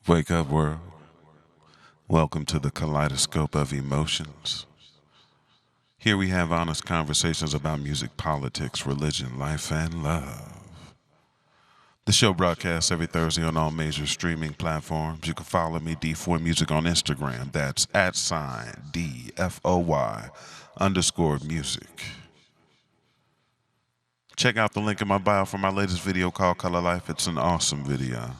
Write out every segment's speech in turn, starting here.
Wake up, world. Welcome to the Kaleidoscope of Emotions. Here we have honest conversations about music, politics, religion, life, and love. The show broadcasts every Thursday on all major streaming platforms. You can follow me, D4Music, on Instagram. That's @DFOY_music. Check out the link in my bio for my latest video called Color Life. It's an awesome video.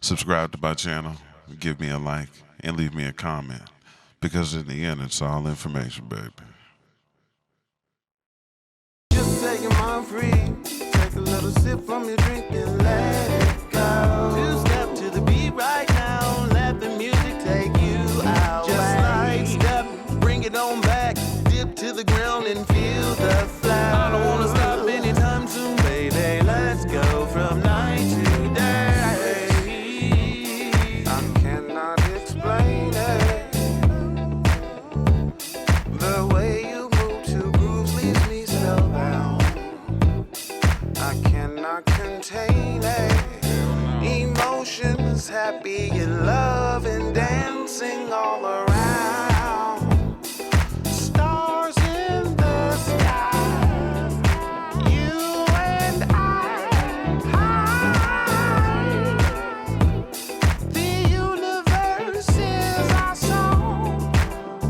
Subscribe to my channel, give me a like, and leave me a comment. Because in the end, it's all information, baby. Just taking my free. Take a little sip from your drink and let it go. Two-step to the beat right now. Let the music take you out. Just like step, bring it on back. Dip to the ground and feel the flow. I don't wanna stop anytime soon, baby. Let's go from night to day. I cannot explain it. The way you move to grooves leaves me spellbound. I cannot contain it. Emotions happy and love and dancing all around. Stars in the sky. You and I. The universe is our song.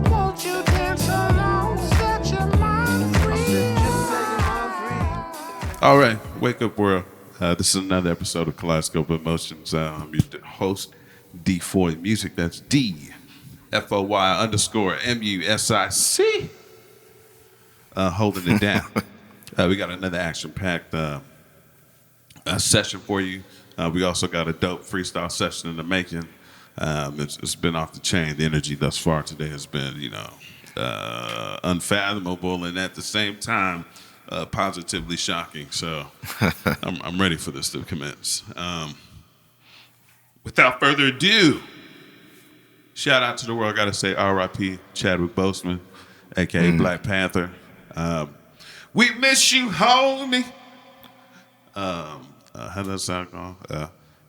Won't you dance along? Set your mind free. All right, wake up, world. This is another episode of Kaleidoscope of Emotions. I'm your host, DFOYMUSIC. That's DFOY_MUSIC. Holding it down. We got another action-packed session for you. We also got a dope freestyle session in the making. It's been off the chain. The energy thus far today has been, unfathomable, and at the same time, positively shocking. So I'm ready for this to commence. Without further ado, shout out to the world. I gotta say R.I.P. Chadwick Boseman, aka Black Panther. We miss you, homie. How does that go?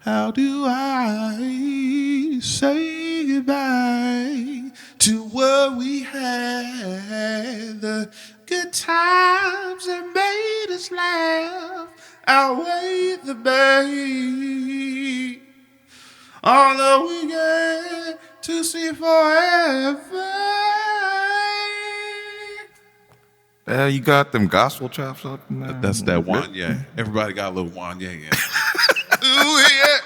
How do I say goodbye to what we had? The good times that made us laugh outweigh the pain. Although we get to see forever. You got them gospel chops up in there. That's that Wanye. Everybody got a little Wanye in. Ooh, yeah.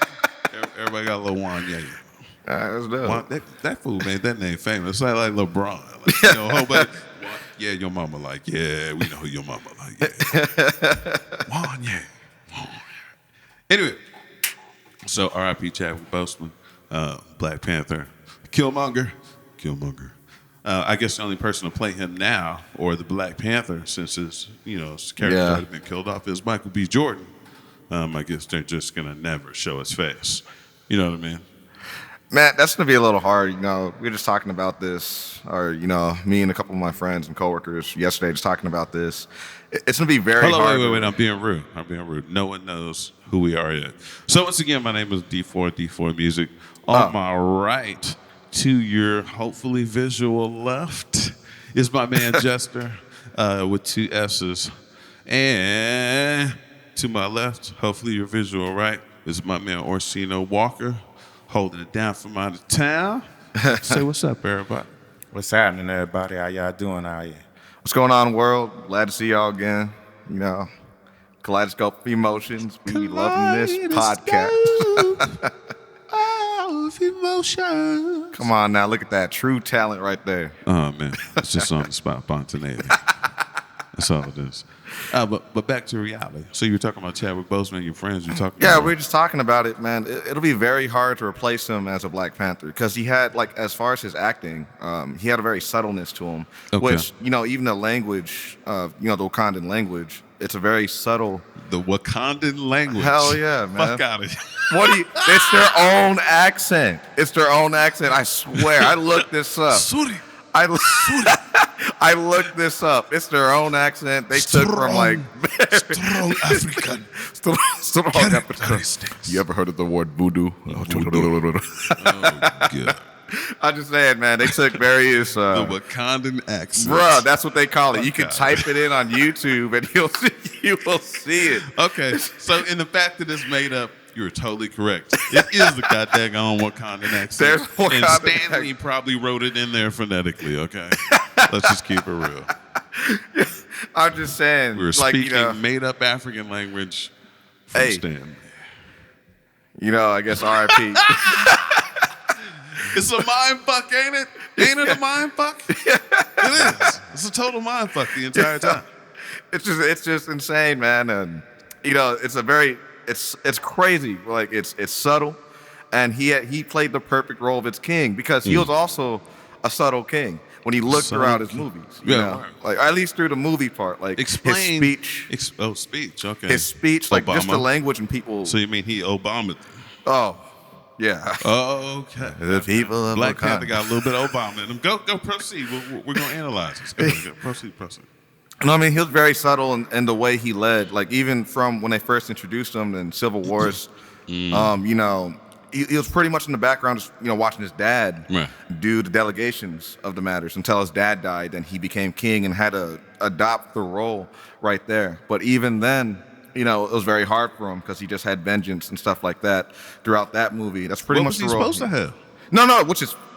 Everybody got a little Wanye. That's dope. That fool made that name famous. It's like LeBron. Like, you know, whole bunch, yeah, your mama like, yeah, we know who your mama like. Yeah. Wanye. Anyway, so R.I.P. Chadwick Boseman, Black Panther, Killmonger. I guess the only person to play him now, or the Black Panther, since his character had been killed off, is Michael B. Jordan. I guess they're just gonna never show his face. You know what I mean? Man, that's going to be a little hard. We were just talking about this, or, me and a couple of my friends and coworkers yesterday just talking about this. It's going to be very hard. Wait. I'm being rude. No one knows who we are yet. So once again, my name is D4Music. On my right, to your hopefully visual left, is my man Jesster with 2 S's. And to my left, hopefully your visual right, is my man Orseno Walker, holding it down from out of town. Say what's up, everybody. What's happening, everybody? How y'all doing out here? What's going on, world? Glad to see y'all again. Kaleidoscope of Emotions. We loving this podcast. Of emotion. Come on now, look at that. True talent right there. Oh, man. It's just on the spot, spontaneity. That's all it is. But back to reality. So you were talking about Chadwick Boseman and your friends. You talking Yeah, about we were just talking about it, man. It'll be very hard to replace him as a Black Panther because he had, as far as his acting, he had a very subtleness to him, which, even the language, the Wakandan language, it's a very subtle. The Wakandan language. Hell yeah, man. Fuck out of here. It's their own accent. I swear. I looked this up. Suri. I looked this up. It's their own accent. They took from like strong African strong characteristics. You ever heard of the word voodoo? Oh, God. I'm just saying, man. They took various The Wakandan accent. bruh, that's what they call it. You can type it in on YouTube and you will see it. Okay, so in the fact that it's made up, you're totally correct. It is the goddamn Wakandan accent. There's Wakandan and Stanley probably wrote it in there phonetically, okay? Let's just keep it real. I'm just saying. We were like, speaking made-up African language from Hey. Stanley. I guess R.I.P. It's a mind fuck, ain't it? Ain't it a mind fuck? It is. It's a total mind fuck the entire time. It's just insane, man. And it's crazy. Like it's subtle, and he played the perfect role of its king because he was also a subtle king when he looked Subtle throughout his king. movies. Yeah. Like at least through the movie part, like Explain. his speech, speech, okay. his speech, like just the Obama. language and people. So you mean he Obama'd them? Oh, yeah. Okay. The people of Black Wakanda. Panther got a little bit of Obama in him. Go proceed. We're going to analyze this. Go. Proceed. No, I mean, he was very subtle in the way he led. Like, even from when they first introduced him in Civil Wars, he was pretty much in the background, just, watching his dad Right. do the delegations of the matters until his dad died. Then he became king and had to adopt the role right there. But even then, it was very hard for him because he just had vengeance and stuff like that throughout that movie. That's pretty What much was he the role. supposed to have? No,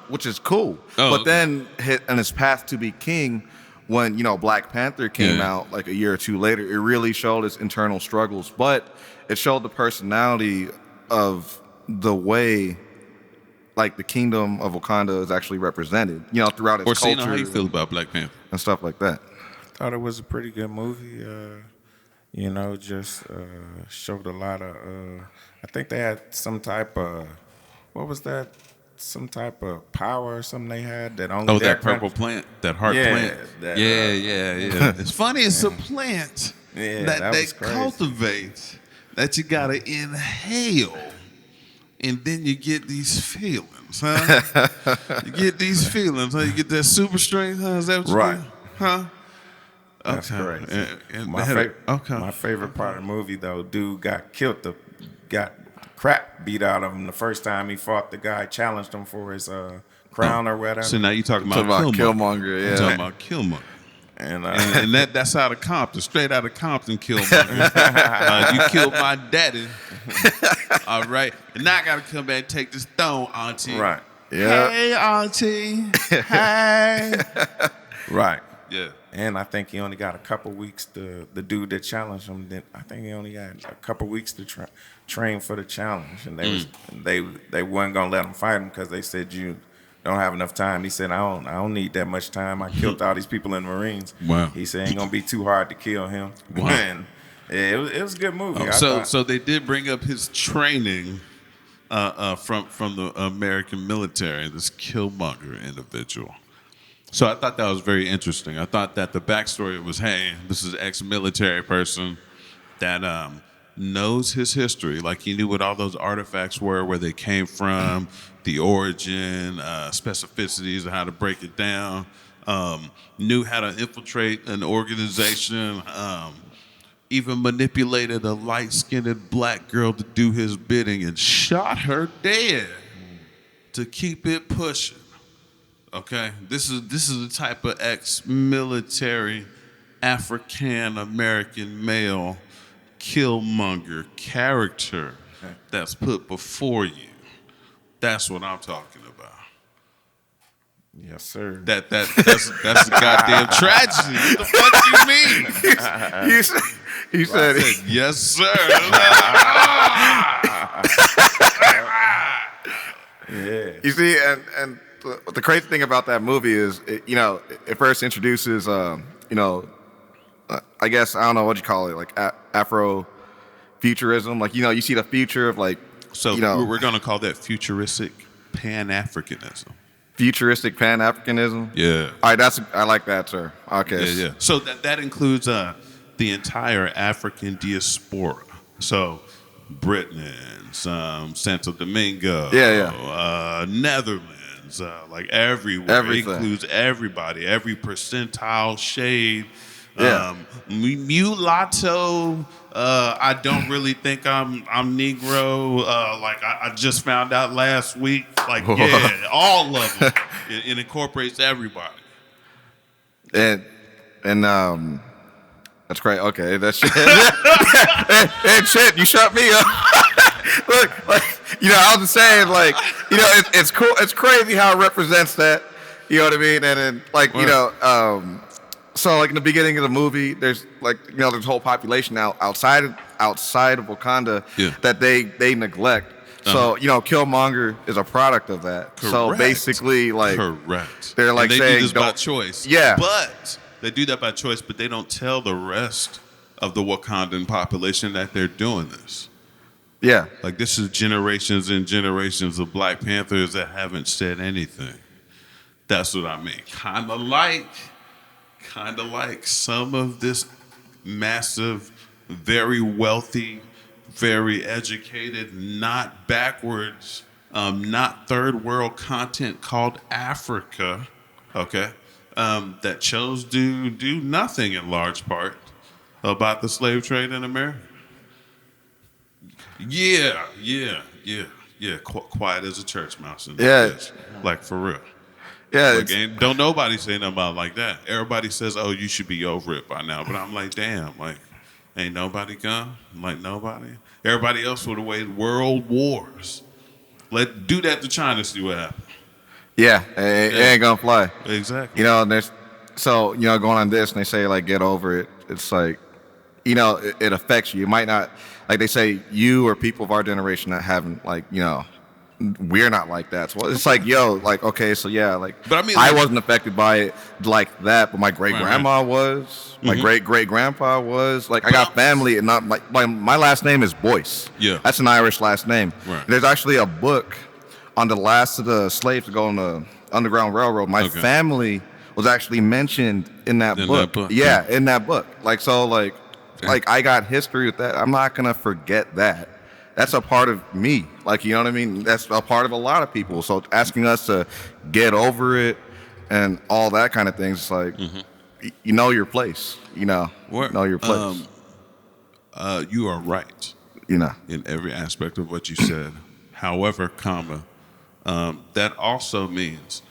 which is cool. Oh, but okay. then on his path to be king, when Black Panther came Yeah. out like a year or two later, it really showed his internal struggles. But it showed the personality of the way, like, the kingdom of Wakanda is actually represented. Throughout its Orseno, culture how you feel about Black Panther? and stuff like that. Thought it was a pretty good movie. Just showed a lot of. I think they had some type of. What was that? Some type of power or something they had that only. Oh, their that purple plant, that heart Yeah, plant. that, Yeah. It's funny. It's a plant Yeah, that that they was crazy. cultivate that you gotta inhale, and then you get these feelings, huh? You get these feelings, huh? You get that super strength, huh? Is that what you Right. get? Huh? That's Okay. crazy. And My okay. favorite part of the movie though, dude got killed. Got crap beat out of him the first time he fought the guy, challenged him for his crown or whatever. So now you talking Talking about about Killmonger. Killmonger, You're yeah. talking about Killmonger. and And that's out of Compton, straight out of Compton, Killmonger. You killed my daddy. All right. And now I got to come back and take this stone, Auntie. right, Yeah. Hey, Auntie. Hey. right. Yeah. And I think he only got a couple weeks to the dude that challenged him. I think he only got a couple weeks to train for the challenge, and they weren't gonna let him fight him because they said you don't have enough time. He said I don't need that much time. I killed all these people in the Marines. Wow. He said it ain't gonna be too hard to kill him. Wow. And yeah, it was a good movie. I So thought- they did bring up his training from the American military, this Killmonger individual. So I thought that was very interesting. I thought that the backstory was, hey, this is an ex-military person that knows his history. Like, he knew what all those artifacts were, where they came from, the origin, specificities of how to break it down, knew how to infiltrate an organization, even manipulated a light-skinned black girl to do his bidding and shot her dead to keep it pushing. Okay, this is the type of ex-military African American male Killmonger character that's put before you. That's what I'm talking about. yes, sir. That's a goddamn tragedy. What the fuck you mean? He said, I said, yes, sir. Yeah. you see, and the crazy thing about that movie is, it first introduces, I guess, I don't know what you call it, like Afro-futurism. Like, you see the future of, like, So we're going to call that futuristic Pan-Africanism. futuristic Pan-Africanism. Yeah. All right, I like that, sir. Okay. Yeah. So that includes the entire African diaspora. So Britain, Santo Domingo, Yeah. Netherlands, lens, like everywhere. Everything. It includes everybody, every percentile shade. Yeah. Mulatto. I don't really think I'm Negro. Like I just found out last week. Like yeah, all of them. It incorporates everybody. And that's great. Okay, that's shit. and shit, you shut me up. Look, like, I was just saying, like, it's cool. It's crazy how it represents that. You know what I mean? And then, like, so like in the beginning of the movie, there's like, there's a whole population now outside of Wakanda that they neglect. So, Killmonger is a product of that. Correct. So basically, like, correct. They're like and they saying, do this by choice. Yeah. But they do that by choice, but they don't tell the rest of the Wakandan population that they're doing this. Yeah. Like this is generations and generations of Black Panthers that haven't said anything. That's what I mean. Kind of like some of this massive, very wealthy, very educated, not backwards, not third world content called Africa, okay, that chose to do nothing in large part about the slave trade in America. Yeah. Quiet as a church mouse. In this. Like for real. Yeah. Like, ain't, don't nobody say nothing about it like that. Everybody says, "Oh, you should be over it by now." But I'm like, damn, like, ain't nobody gone? Like nobody. Everybody else would have waited world wars. Do that to China, see what happens. Yeah, it ain't gonna fly. Exactly. And there's going on this, and they say like get over it. It's like, it affects you. It might not, like they say, you or people of our generation that haven't, like, we're not like that. So it's like, like, okay, so yeah, like, but I mean, I wasn't affected by it like that, but my great grandma was, my great grandpa was. Like, I got family, and not my last name is Boyce. Yeah, that's an Irish last name. Right. There's actually a book on the last of the slaves to go on the Underground Railroad. My family was actually mentioned in that book. Yeah, in that book. Like, so, like I got history with that. I'm not gonna forget that. That's a part of me. Like, you know what I mean? That's a part of a lot of people. So asking us to get over it and all that kind of things, it's like, you know your place. Know your place. You are right. In every aspect of what you said. However, that also means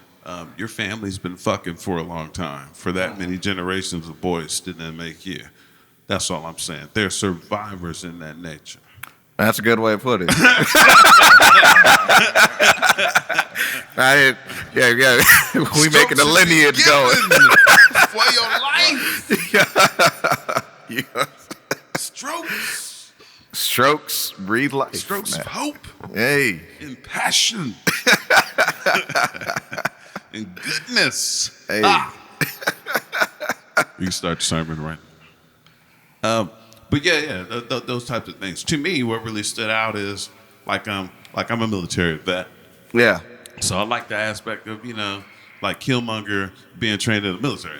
your family's been fucking for a long time. For that many generations of boys didn't make you. That's all I'm saying. They're survivors in that nature. That's a good way to put it. Yeah. We making a lineage going. For your life. Yeah. Strokes. Breathe life. Strokes man. of hope. Hey. And passion. And goodness. Hey. You can start the sermon right now. But yeah, those types of things. To me, what really stood out is like I'm a military vet. Yeah. So I like the aspect of like Killmonger being trained in the military.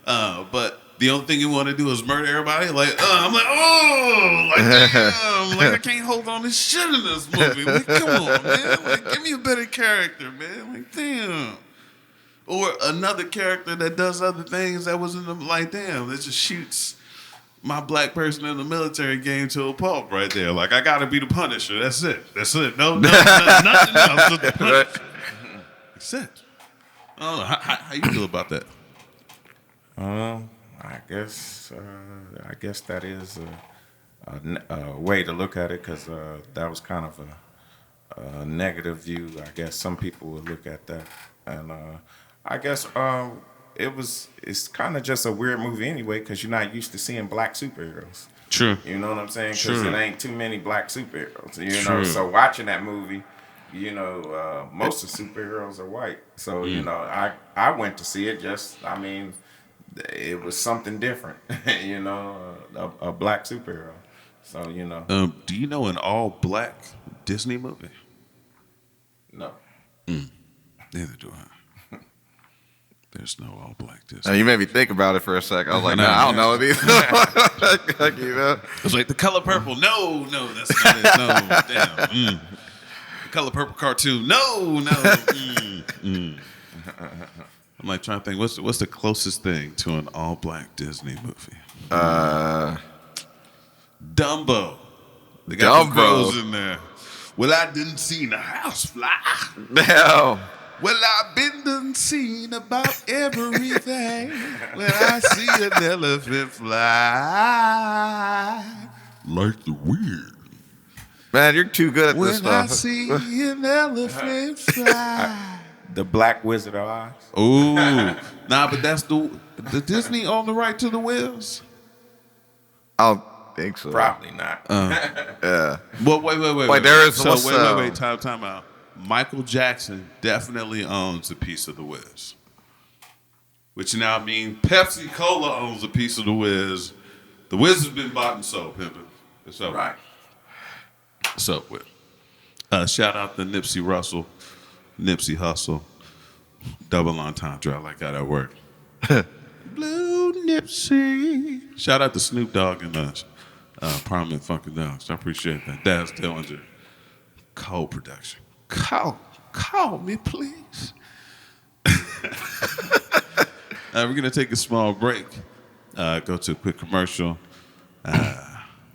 But the only thing you want to do is murder everybody. Like I'm like, oh, like damn, like I can't hold on to shit in this movie. Like come on, man. Like give me a better character, man. Like damn. Or another character that does other things that was in the like damn that just shoots my black person in the military game to a pulp right there. Like, I gotta be the Punisher. That's it. No, nothing else. Just the Punisher. That's it. I don't know. How you feel about that? I guess that is a way to look at it, because that was kind of a negative view. I guess some people would look at that, and I guess it's kind of just a weird movie anyway, because you're not used to seeing black superheroes. True. You know what I'm saying? Because it ain't too many black superheroes. True. So watching that movie, most of the superheroes are white. So I went to see it. It was something different. A black superhero. So do you know an all black Disney movie? No. Neither do I. There's no all black Disney. Now, you made me think about it for a second. I was like, I don't know it either. It's like The Color Purple. No, that's not it. No, damn. The Color Purple cartoon. No. I'm like trying to think, what's the closest thing to an all-black Disney movie? Dumbo. They got the Dumbo. crows in there. Well, I didn't see the house fly. No. Well, I've been done seen about everything. When I see an elephant fly, like the wind. Man, you're too good at this When I stuff. see an elephant fly. The Black Wizard of Oz. Ooh, nah, but that's the Disney own the right to the Wiz. I don't think so. Probably not. Yeah. Well, wait. Wait, there is- So what's, wait. Time out. Michael Jackson definitely owns a piece of the Wiz, which now means Pepsi Cola owns a piece of the Wiz. The Wiz has been bought and sold, pimpin'. It's over. Right. It's up with. Shout out to Nipsey Russell, Nipsey Hustle, double entendre. I like how that worked. Blue Nipsey. Shout out to Snoop Dogg and Prominent Funky Dogs. I appreciate that. Daz Dillinger. Cold production. Call me, please. We're going to take a small break, go to a quick commercial,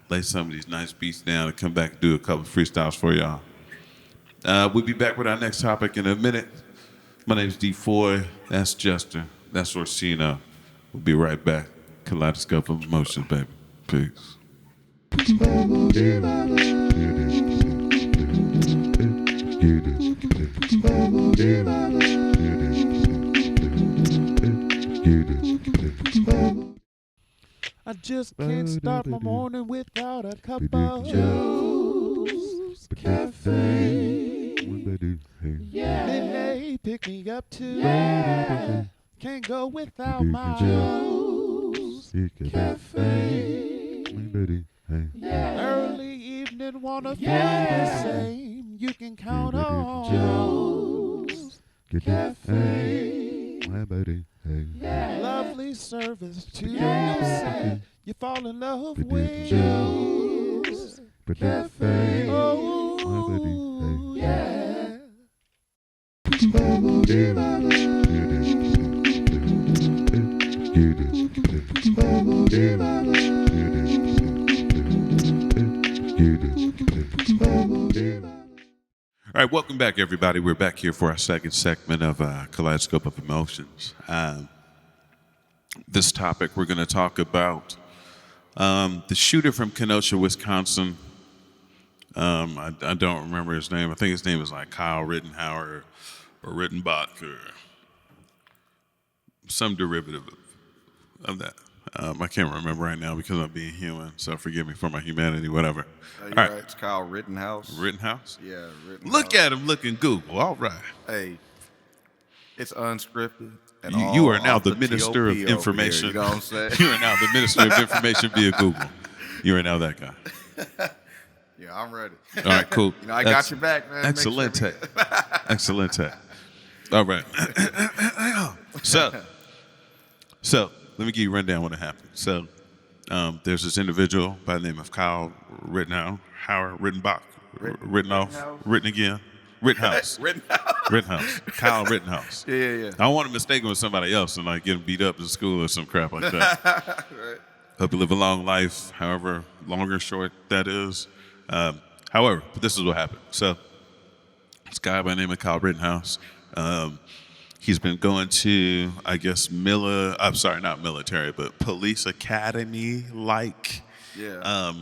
lay some of these nice beats down, and come back and do a couple of freestyles for y'all. We'll be back with our next topic in a minute. My name's DFOY. That's Jesster. That's Orseno. We'll be right back. Kaleidoscope of emotions, baby. Peace. I just can't start my morning without a cup of juice. Cafe. They pick me up too. Yeah. Can't go without my juice. Cafe. Early evening, wanna feel the same. You can count on Joe's Cafe. Lovely service too. You fall in love with Joe's Cafe. Oh, yeah. All right, welcome back, everybody. We're back here for our second segment of Kaleidoscope of Emotions. This topic, we're going to talk about the shooter from Kenosha, Wisconsin. I don't remember his name. I think his name is like Kyle Rittenhauer or Rittenbach or some derivative of that. I can't remember right now because I'm being human, so forgive me for my humanity, whatever. You're All right. right. It's Kyle Rittenhouse. Rittenhouse? Yeah, Rittenhouse. Look at him looking Google. All right. Hey, it's unscripted. And You are all now off the minister of TOP over here, information. you know what I'm saying? You are now the minister of information via Google. You are now that guy. Yeah, I'm ready. All right, cool. You know, I got your back, man. Make sure Excellent. we- Excellent. All right. So let me give you a rundown what happened. So there's this individual by the name of Kyle Rittenhouse, Rittenbach, Rittenhouse. Kyle Rittenhouse. Yeah. I don't want to mistake him with somebody else and like get him beat up in school or some crap like that. Right. Hope you live a long life, however long or short that is. However, this is what happened. So this guy by the name of Kyle Rittenhouse, he's been going to, I guess, not military, but police academy Yeah.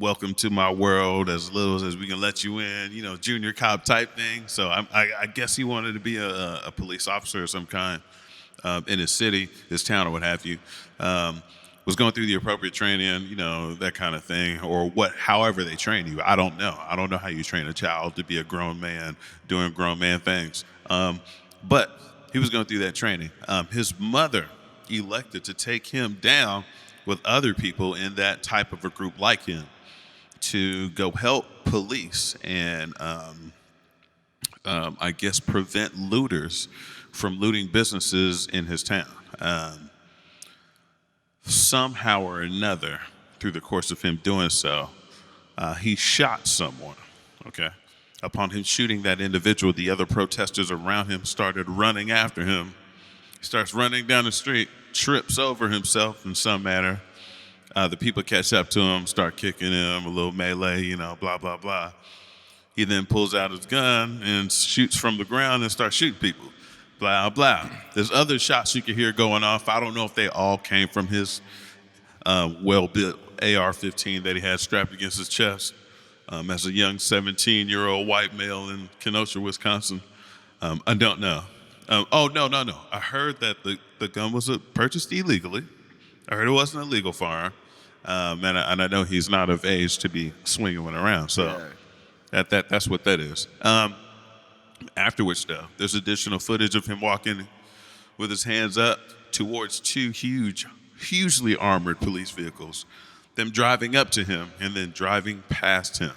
welcome to my world, as little as we can let you in, junior cop type thing. So I guess he wanted to be a police officer of some kind in his city, his town, or what have you. Was going through the appropriate training, that kind of thing, or however they train you. I don't know. I don't know how you train a child to be a grown man doing grown man things. But he was going through that training. His mother elected to take him down with other people in that type of a group like him to go help police and I guess prevent looters from looting businesses in his town. Somehow or another, through the course of him doing so, he shot someone, okay? Upon him shooting that individual, the other protesters around him started running after him. He starts running down the street, trips over himself in some manner. The people catch up to him, start kicking him, a little melee, blah, blah, blah. He then pulls out his gun and shoots from the ground and starts shooting people, blah, blah. There's other shots you can hear going off. I don't know if they all came from his well-built AR-15 that he had strapped against his chest. As a young 17-year-old white male in Kenosha, Wisconsin. I don't know. No. I heard that the gun was purchased illegally. I heard it wasn't a legal firearm. And I know he's not of age to be swinging one around. So that's what that is. Afterwards, though, there's additional footage of him walking with his hands up towards two hugely armored police vehicles, them driving up to him and then driving past him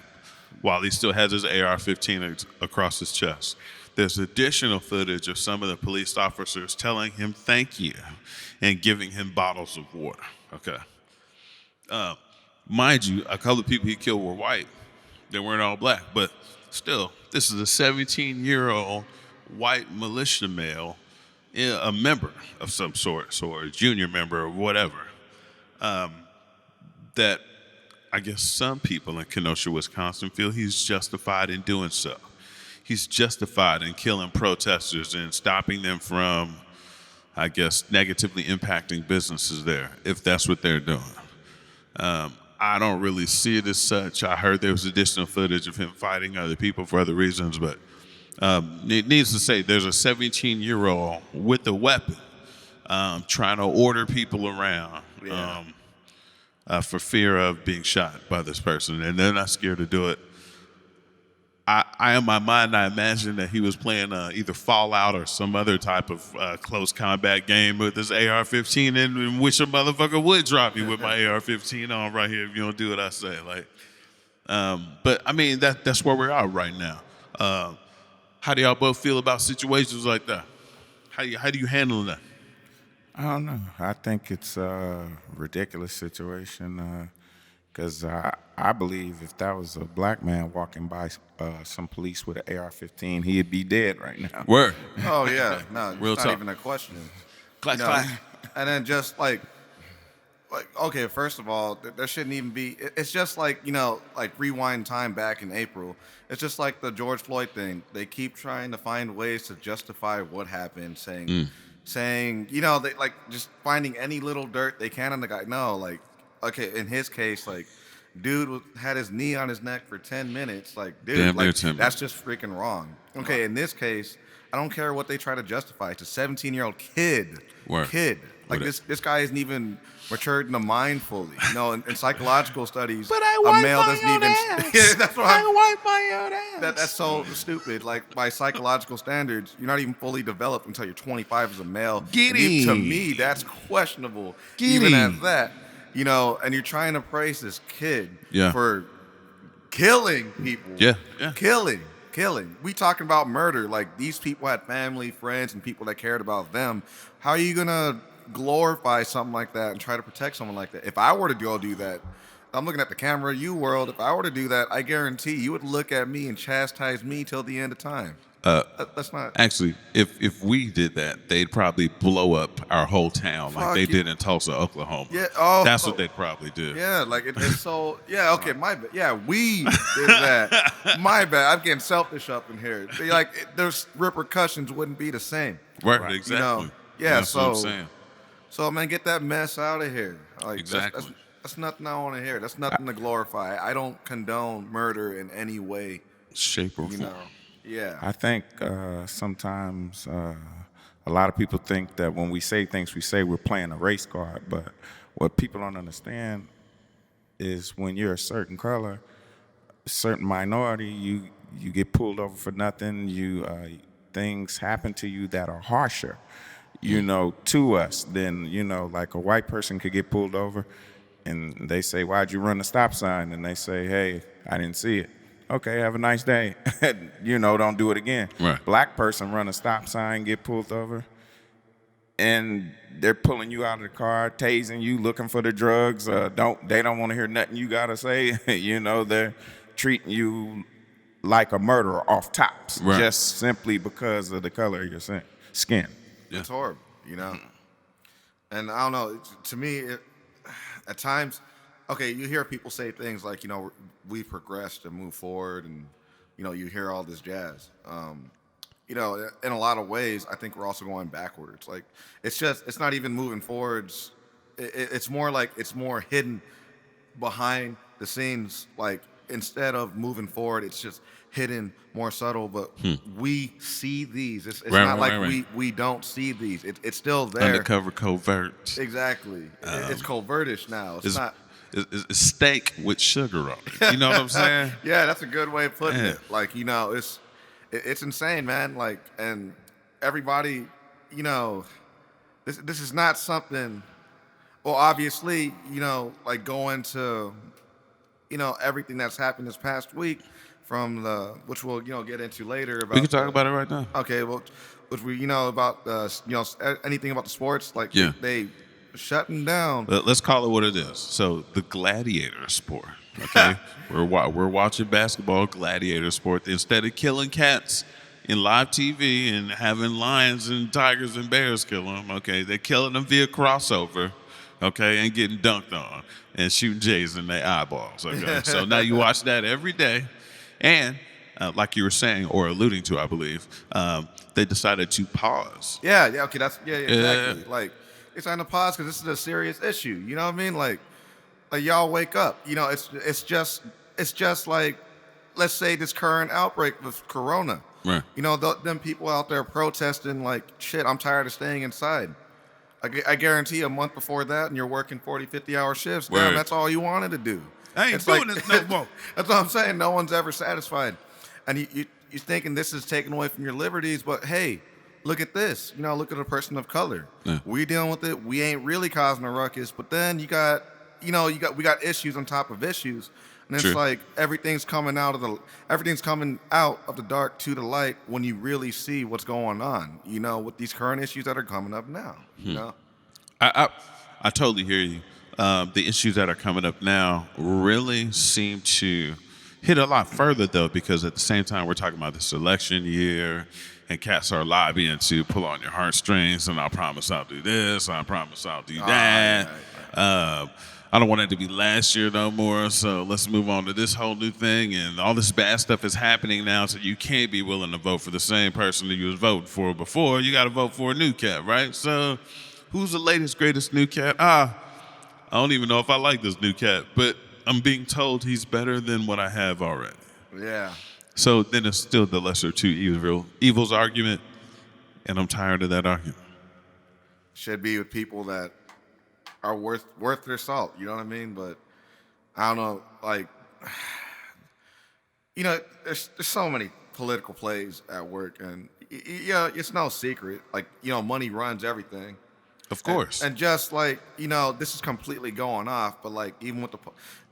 while he still has his AR-15 across his chest. There's additional footage of some of the police officers telling him thank you and giving him bottles of water. Okay. Mind you, a couple of people he killed were white. They weren't all black, but still, this is a 17-year-old white militia male, a member of some sort, or a junior member or whatever. That I guess some people in Kenosha, Wisconsin feel he's justified in doing so. He's justified in killing protesters and stopping them from, I guess, negatively impacting businesses there, if that's what they're doing. I don't really see it as such. I heard there was additional footage of him fighting other people for other reasons, but needless to say, there's a 17-year-old with a weapon trying to order people around. Yeah. For fear of being shot by this person, and they're not scared to do it. I in my mind, I imagine that he was playing either Fallout or some other type of close combat game with his AR-15, in which a motherfucker would drop you with my AR-15 on right here if you don't do what I say. But I mean, that's where we're at right now. How do y'all both feel about situations like that? How do you handle that? I don't know. I think it's a ridiculous situation because I believe if that was a black man walking by some police with an AR-15, he'd be dead right now. Word. Oh yeah, no, it's Real not talk. even a question. Clack, You know, clack. And then just like okay, first of all, there shouldn't even be. It's just like rewind time back in April. It's just like the George Floyd thing. They keep trying to find ways to justify what happened, saying they like just finding any little dirt they can on the guy. No, okay, in his case, dude had his knee on his neck for 10 minutes. Dude, Damn near 10 that's just freaking wrong. Okay, in this case, I don't care what they try to justify. It's a 17-year-old kid. Word. Kid. This guy isn't even matured in the mind fully. In psychological studies, But I a wipe male my doesn't own even. ass. Yeah, that's what I wipe my own ass. that's so stupid. By psychological standards, you're not even fully developed until you're 25 as a male. Giddy. To me, that's questionable. Giddy. Even at that, and you're trying to praise this kid for killing people. Yeah. Killing. We talking about murder. These people had family, friends, and people that cared about them. How are you gonna glorify something like that and try to protect someone like that? If I were to go do that, I'm looking at the camera, you world. If I were to do that, I guarantee you would look at me and chastise me till the end of time. That's not. Actually, if we did that, they'd probably blow up our whole town like they did in Tulsa, Oklahoma. Yeah, that's what they'd probably do. Yeah, it's so. Yeah, okay, my bad. Yeah, we did that. My bad. I'm getting selfish up in here. There's repercussions wouldn't be the same. Right, exactly. That's what I'm saying. So man, get that mess out of here. Exactly. That's nothing I want to hear. That's nothing to glorify. I don't condone murder in any way, shape, or form. Yeah. I think sometimes a lot of people think that when we say things, we say we're playing a race card. But what people don't understand is when you're a certain color, a certain minority, you get pulled over for nothing. Things happen to you that are harsher, to us than, like a white person could get pulled over and they say, "Why'd you run the stop sign?" And they say, "Hey, I didn't see it." Okay, have a nice day. Don't do it again. Right. Black person run a stop sign, get pulled over, and they're pulling you out of the car, tasing you, looking for the drugs. They don't want to hear nothing you gotta say. They're treating you like a murderer off tops, Right. just simply because of the color of your skin. Yeah. It's horrible, you know. And I don't know. To me, at times, okay, you hear people say things like, you know, we progressed and moved forward, and you know, you hear all this jazz. You know, in a lot of ways, I think we're also going backwards. Like, it's not even moving forwards. It's more like it's more hidden behind the scenes. Like, instead of moving forward, it's just hidden, more subtle. But we see these. It's Right, not right, like right. we don't see these. It's still there. Undercover covert. Exactly. It's covertish now. It's not. It's steak with sugar on it. You know what I'm saying? Yeah, that's a good way of putting Yeah. it. Like, you know, it's insane, man. Like, and everybody, you know, this is not something. Well, obviously, you know, like going to, you know, everything that's happened this past week, from which we'll, you know, get into later. About We can talk about it right now. Okay, well, which we, you know, about you know, anything about the sports, like Yeah. they shutting down. Let's call it what it is. So the gladiator sport. Okay, we're watching basketball, gladiator sport. Instead of killing cats in live TV and having lions and tigers and bears kill them, okay, they're killing them via crossover, okay, and getting dunked on and shooting Jays in their eyeballs. Okay, so now you watch that every day, and like you were saying or alluding to, I believe, they decided to pause. Yeah, okay, exactly. Like, it's on the pause because this is a serious issue. You know what I mean? Like y'all wake up. You know, it's just like, let's say this current outbreak of Corona. Right. You know, them people out there protesting like, shit, I'm tired of staying inside. I guarantee a month before that, and you're working 40, 50-hour shifts. Word. Damn, that's all you wanted to do. I ain't It's doing this no more. That's what I'm saying. No one's ever satisfied. And you're thinking this is taken away from your liberties, but hey, look at this. You know, look at a person of color. Yeah. We dealing with it. We ain't really causing a ruckus, but then we got issues on top of issues. And it's True. like everything's coming out of the dark to the light when you really see what's going on, you know, with these current issues that are coming up now. You know? I totally hear you. The issues that are coming up now really seem to hit a lot further, though, because at the same time we're talking about this election year, and cats are lobbying to pull on your heartstrings, and I promise I'll do this, I promise I'll do that. I don't want it to be last year no more, so let's move on to this whole new thing, and all this bad stuff is happening now, so you can't be willing to vote for the same person that you was voting for before. You got to vote for a new cat, right? So who's the latest, greatest new cat? I don't even know if I like this new cat, but I'm being told he's better than what I have already. Yeah. So then it's still the lesser two evils argument, and I'm tired of that argument. Should be with people that are worth their salt. You know what I mean? But I don't know. Like, you know, there's so many political plays at work, and yeah, it's no secret. Like, you know, money runs everything. Of course. And just like, you know, this is completely going off, but like even with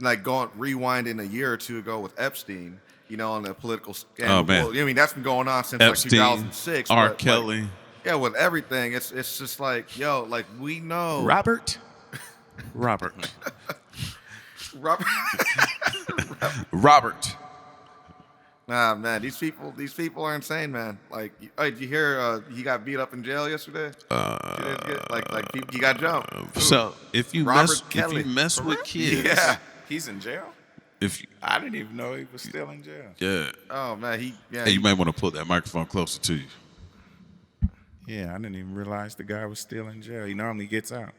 rewinding a year or two ago with Epstein, you know, on the political scandal. Oh, man. Well, I mean, that's been going on since Epstein, like 2006. R. but, Kelly. Like, yeah, with everything, it's just like, yo, like we know. Robert. Robert. Nah, man, these people are insane, man. Like, hey, did you hear he got beat up in jail yesterday? He got jumped. So if you Robert mess Kelly. with kids, Yeah. He's in jail? if I didn't even know he was still in jail. yeah, Oh man, hey, you might want to pull that microphone closer to you. Yeah, I didn't even realize the guy was still in jail. He normally gets out.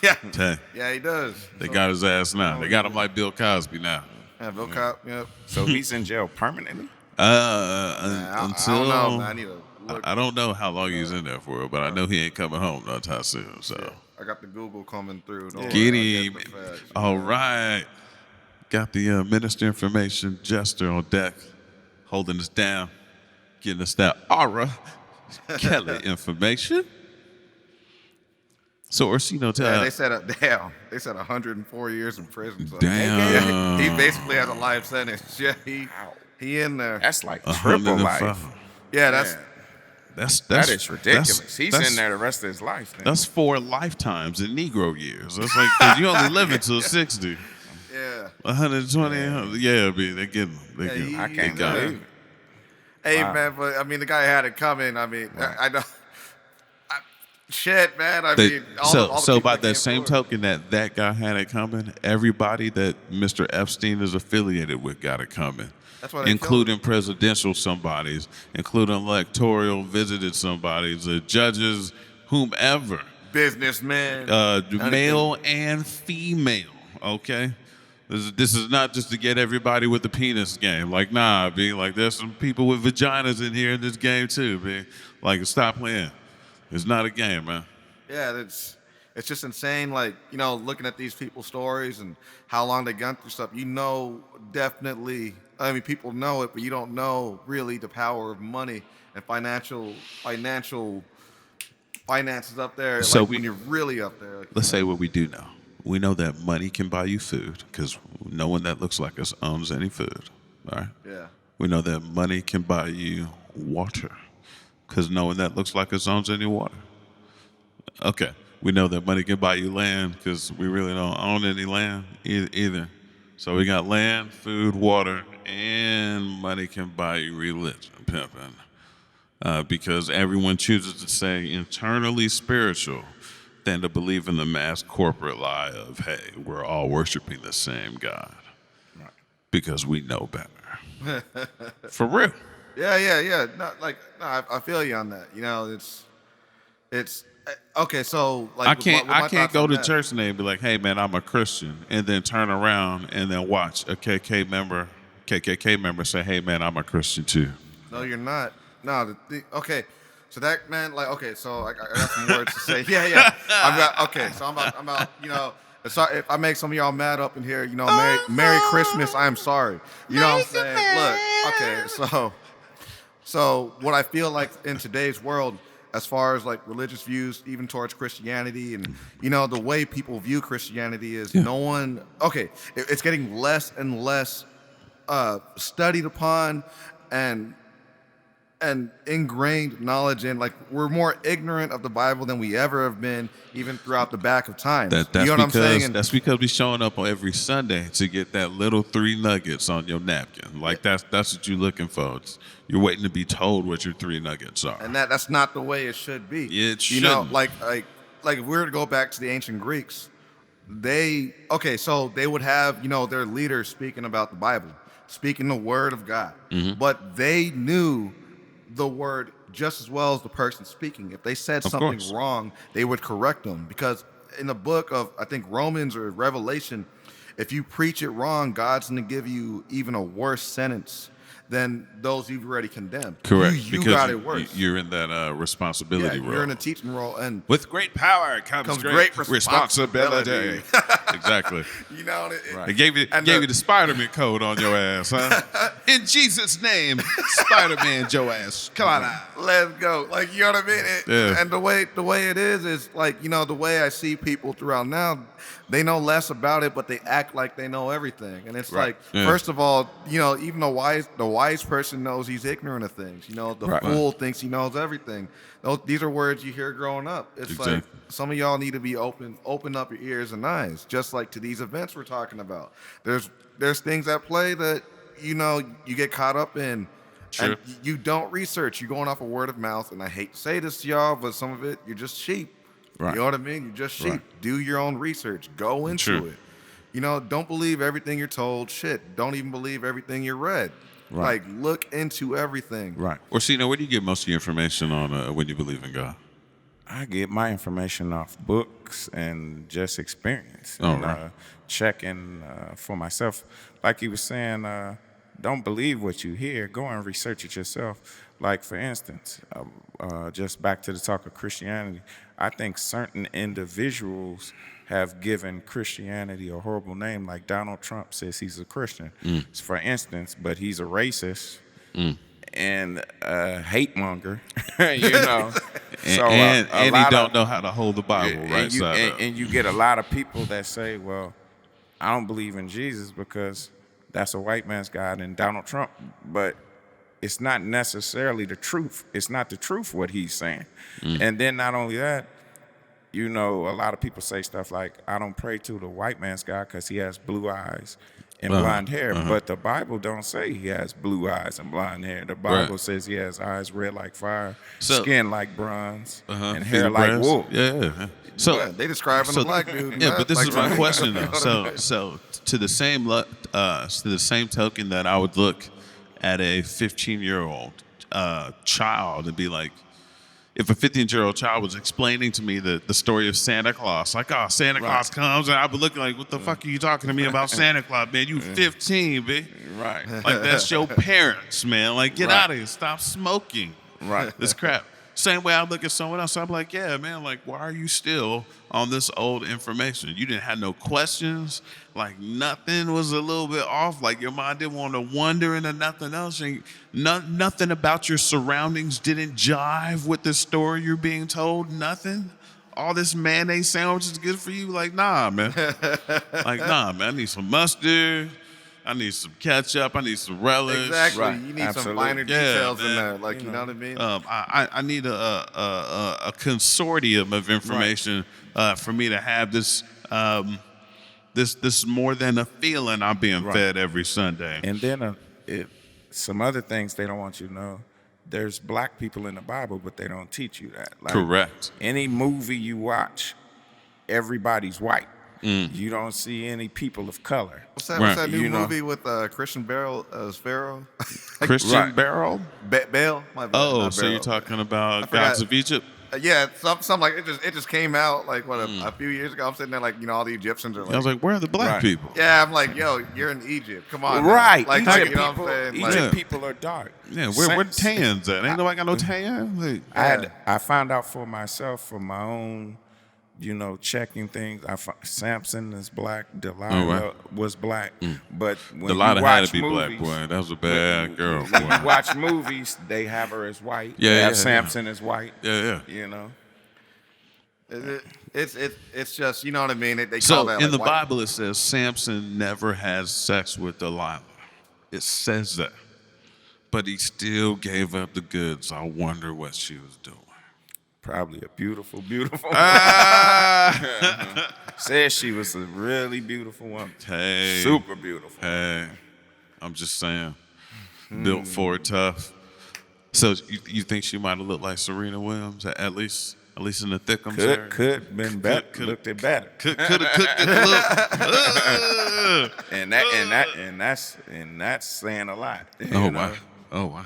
yeah, Okay. yeah, he does. They got his ass now. They got him like Bill Cosby now. Yeah, Bill Cop. Yep. So he's in jail permanently? I Until don't know, man. I need to look. I don't know how long he's in there for, but I know he ain't coming home no time soon. So I got the Google coming through. Don't get worry, him. I'll get the facts. All right. Got the minister information, Jesster on deck, holding us down, getting us that aura Kelly information. So Orseno, Yeah, they said 104 years in prison. So Damn. he basically has a life sentence. Yeah, he in there. That's like triple 105. life. Yeah, that's That is ridiculous. He's that's- in there the rest of his life. That's 4 lifetimes in Negro years. That's like, 'cause you only live until 60. yeah. Yeah. 120, yeah, B, they get them. They get 'em. I They can't got 'em. believe it. Hey, Wow. man, but I mean, the guy had it coming. I mean, I know. Shit, man. I They- mean, so all the so people by that that came same forward. token that guy had it coming, everybody that Mr. Epstein is affiliated with got it coming. That's why they Including presidential somebodies, including electoral visited somebodies, the judges, whomever, Businessman. male and female. Okay, this is not just to get everybody with the penis game. Like, nah, B. Like, there's some people with vaginas in here in this game too, B. Like, stop playing. It's not a game, man. Yeah, it's just insane. Like, you know, looking at these people's stories and how long they gone through stuff. You know, definitely. I mean, people know it, but you don't know really the power of money and finances up there. So like when you're really up there. Like, Let's say what we do know. We know that money can buy you food because no one that looks like us owns any food. All right. yeah. We know that money can buy you water because no one that looks like us owns any water. Okay. We know that money can buy you land because we really don't own any land either. So we got land, food, water, and money can buy you religion, pimping. Because everyone chooses to say internally spiritual than to believe in the mass corporate lie of, hey, we're all worshiping the same God. Because we know better. For real. Yeah. I feel you on that. You know, it's okay. So like, I can't with my thoughts go on to that. church today and be like, hey man, I'm a Christian, and then turn around and then watch a KKK member say, hey man, I'm a Christian too. No, you're not. No, okay. So that man, like, okay, so I got some words to say. Yeah. I'm about, you know, sorry if I make some of y'all mad up in here. You know, Merry Christmas. I'm sorry. You know what I'm saying? Look, okay, so what I feel like in today's world, as far as like religious views, even towards Christianity, and you know the way people view Christianity is no one. Okay, it's getting less and less studied upon, and ingrained knowledge in. Like, we're more ignorant of the Bible than we ever have been, even throughout the back of time. That's you know what I'm saying? because that's because we showing up on every Sunday to get that little 3 nuggets on your napkin. Like that's what you're looking for. You're waiting to be told what your 3 nuggets are. And that's not the way it should be. It You know, shouldn't. like if we were to go back to the ancient Greeks, so they would have, you know, their leaders speaking about the Bible, speaking the word of God. Mm-hmm. But they knew the word just as well as the person speaking. If they said Of something course. wrong, they would correct them. Because in the book of, I think, Romans or Revelation, if you preach it wrong, God's going to give you even a worse sentence than those you've already condemned. Correct. You because got it worse. You're in that responsibility role. You're in a teaching role, and With great power comes great responsibility. Exactly. you know, They gave you the Spider-Man code on your ass, huh? In Jesus' name, Spider-Man, your ass. Come on out. let's go. Like, you know what I mean? Yeah. And the way it is like, you know, the way I see people throughout now, they know less about it, but they act like they know everything. And it's like, Yeah. first of all, you know, even the wise person knows he's ignorant of things. You know, the Right. fool thinks he knows everything. These are words you hear growing up. It's Exactly. like, some of y'all need to be open up your ears and eyes, just like to these events we're talking about. There's things at play that, you know, you get caught up in. Sure. And you don't research. You're going off of word of mouth. And I hate to say this to y'all, but some of it, you're just sheep. Right. You know what I mean? You're just sheep. Right. Do your own research. Go into True. it. You know, don't believe everything you're told. Shit. Don't even believe everything you read. Right. Like, look into everything. Right. Orseno, where do you get most of your information on when you believe in God? I get my information off books and just experience. Oh, and, right. Checking for myself. Like you were saying, don't believe what you hear. Go and research it yourself. Like, for instance, just back to the talk of Christianity, I think certain individuals have given Christianity a horrible name. Like Donald Trump says he's a Christian, for instance, but he's a racist. And hate monger, you know. And he lot don't of- know how to hold the Bible right side up. and you get a lot of people that say, well, I don't believe in Jesus because that's a white man's God and Donald Trump. But it's not necessarily the truth. It's not the truth what he's saying. And then not only that, you know, a lot of people say stuff like, I don't pray to the white man's God because he has blue eyes and blonde hair. But the Bible don't say he has blue eyes and blonde hair. The Bible says he has eyes red like fire, skin like bronze, and hair like wool. Yeah. So they describe him a black dude. Yeah, but this like, is my question though. So to the same token that I would look at a 15-year-old child and be like, if a 15-year-old child was explaining to me the story of Santa Claus, like, oh, Santa Claus comes, and I'd be looking like, what the fuck are you talking to me about Santa Claus, man? You 15, bitch. Right. Like, that's your parents, man. Like, get out of here. Stop smoking. Right. This crap. Same way I look at someone else, I'm like, yeah, man, like, why are you still on this old information? You didn't have no questions. Like, nothing was a little bit off. Like, your mind didn't want to wonder into nothing else. And nothing about your surroundings didn't jive with the story you're being told. Nothing. All this mayonnaise sandwich is good for you. Like, nah, man. Like, nah, man. I need some mustard. I need some ketchup. I need some relish. Exactly. Right. You need Absolutely. some minor details in there. Like, you know what I mean? I need a consortium of information for me to have this this more than a feeling I'm being fed every Sunday. And then some other things they don't want you to know. There's black people in the Bible, but they don't teach you that. Like, Correct. Any movie you watch, everybody's white. You don't see any people of color. What's that new You know. movie with Christian Bale as Pharaoh? Christian Barrel? Bale? My bad, Oh, not so Barrow. you're talking about forgot. Gods of Egypt? Yeah, something like it just came out like a few years ago. I'm sitting there like, you know, all the Egyptians are like, I was like, where are the black people? yeah, I'm like, yo, you're in Egypt. Come on. man. Right. Like, Egypt, you know people, what I'm saying? Egypt Like, people are dark. Yeah, where the tans at? Ain't nobody got no tan? Like, I found out for myself from my own, you know, checking things. Samson is black. Delilah was black. But when Delilah you had watch to be movies, black, boy. That was a bad girl, when you boy. watch movies, they have her as white. Yeah, They have yeah, Samson as white. Yeah. You know. it's just, you know what I mean? They So call that in like the white- Bible it says Samson never has sex with Delilah. It says that. But he still gave up the goods. I wonder what she was doing. Probably a beautiful, beautiful. Ah! Said she was a really beautiful woman. Hey. Super beautiful. Hey. I'm just saying. Built for it tough. So you think she might have looked like Serena Williams at least in the thickums there? Could been better. Looked it better. Could have cooked it a little. And that's saying a lot. Oh wow. Oh wow.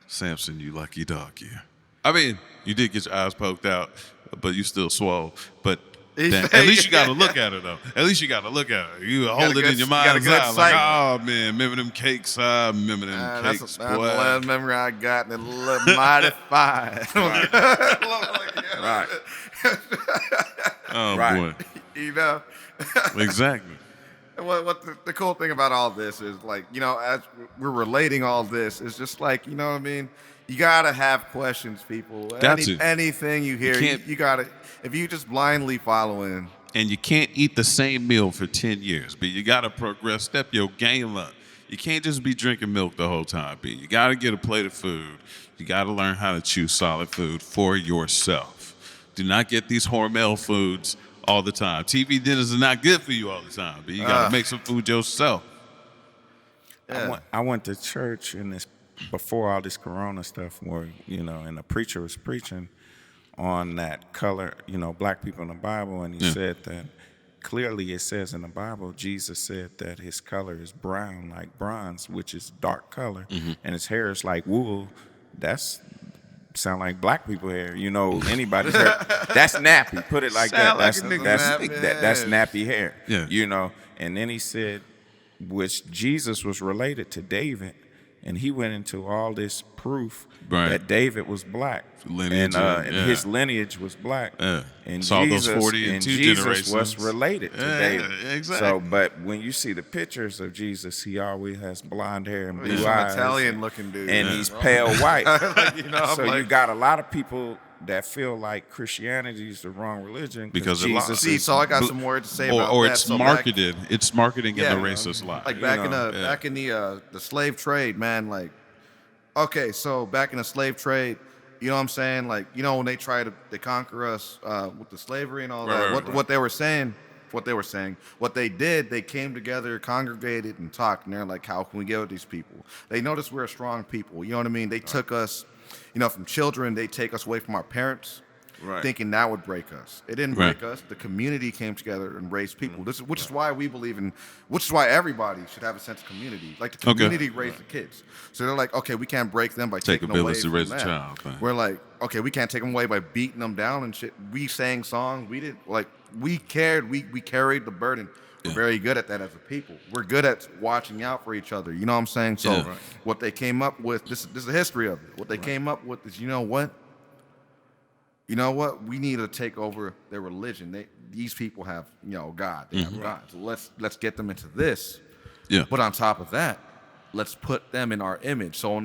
Samson, you lucky dog, yeah. I mean, you did get your eyes poked out, but you still swole. But damn, at least you got to look at it, though. At least you got to look at it. You hold it in your mind's eye. Like, oh, man, remember them cakes? Remember them cakes, that's boy. the last memory I got, and it looked mighty fine. Right. Oh, Right. boy. You know? Exactly. What the cool thing about all this is, like, you know, as we're relating all this, it's just like, you know what I mean? You gotta have questions, people. Anything you hear, you gotta. If you just blindly following, And you can't eat the same meal for 10 years, but you got to progress, step your game up. You can't just be drinking milk the whole time, B. You got to get a plate of food. You got to learn how to choose solid food for yourself. Do not get these Hormel foods all the time. TV dinners are not good for you all the time, but you got to make some food yourself. yeah. I went to church in this before all this Corona stuff, where, you know, and the preacher was preaching on that color, you know, black people in the Bible, and he said that clearly it says in the Bible, Jesus said that his color is brown like bronze, which is dark color, and his hair is like wool. That's sound like black people hair, you know, anybody's hair. That's nappy. Put it like that. Sound like a nigga That's nappy. nappy hair. Yeah. You know. And then he said, which Jesus was related to David, and he went into all this proof that David was black, Lineage, and his lineage was black. Yeah. And Saw Jesus, those 42 and Jesus generations. was related to David. Exactly. So, but when you see the pictures of Jesus, he always has blonde hair and blue He's eyes, an Italian-looking dude, and he's pale white. Like, you know, I'm So like, you got a lot of people that feel like Christianity is the wrong religion Because it Jesus lies. see, so I got some words to say about or that. it's So marketed. It's marketing Yeah. in the racist lie. Like back know, in the slave trade, man. Like, okay, so back in the slave trade, You know what I'm saying? Like, you know, when they try to conquer us with the slavery and all Right, that, right, what they were saying, what they did, they came together, congregated, and talked, and they're like, how can we get with these people? They noticed we're a strong people. You know what I mean? They took us, you know, from children, they take us away from our parents, thinking that would break us. It didn't break us. The community came together and raised people. Which is why we believe in, which is why everybody should have a sense of community. Like the community raised the kids. So they're like, okay, we can't break them by taking away village to from raise a that. child, man. We're like, okay, we can't take them away by beating them down and shit. We sang songs. We didn't, like, we cared. We carried the burden. We're very good at that as a people. We're good at watching out for each other. You know what I'm saying? So what they came up with, this is the history of it. What they came up with is, you know what? We need to take over their religion. These people have, you know, God. They have God. So let's get them into this. Yeah. But on top of that, let's put them in our image. So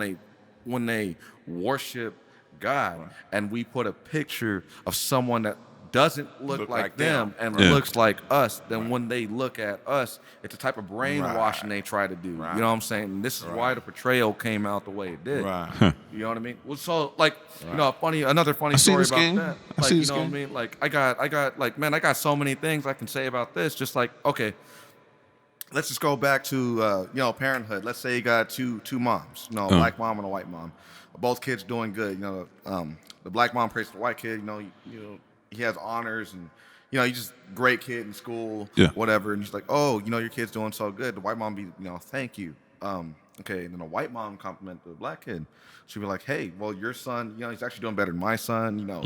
when they worship God and we put a picture of someone that doesn't look like them and looks like us, then when they look at us, it's a type of brainwashing they try to do. You know what I'm saying? And this is why the portrayal came out the way it did. You know what I mean? Well, so like, you know, another funny story about that. Like, you know what I mean? Like I got like, man, I got so many things I can say about this. Just like, okay, let's just go back to you know, parenthood. Let's say you got two moms, you know, a black mom and a white mom. Both kids doing good. You know, the black mom prays the white kid. You know, he has honors and, you know, he's just great kid in school, whatever. And he's like, oh, you know, your kid's doing so good. The white mom be, you know, thank you. Okay, and then a white mom compliment the black kid. She'd be like, hey, well, your son, you know, he's actually doing better than my son. You know,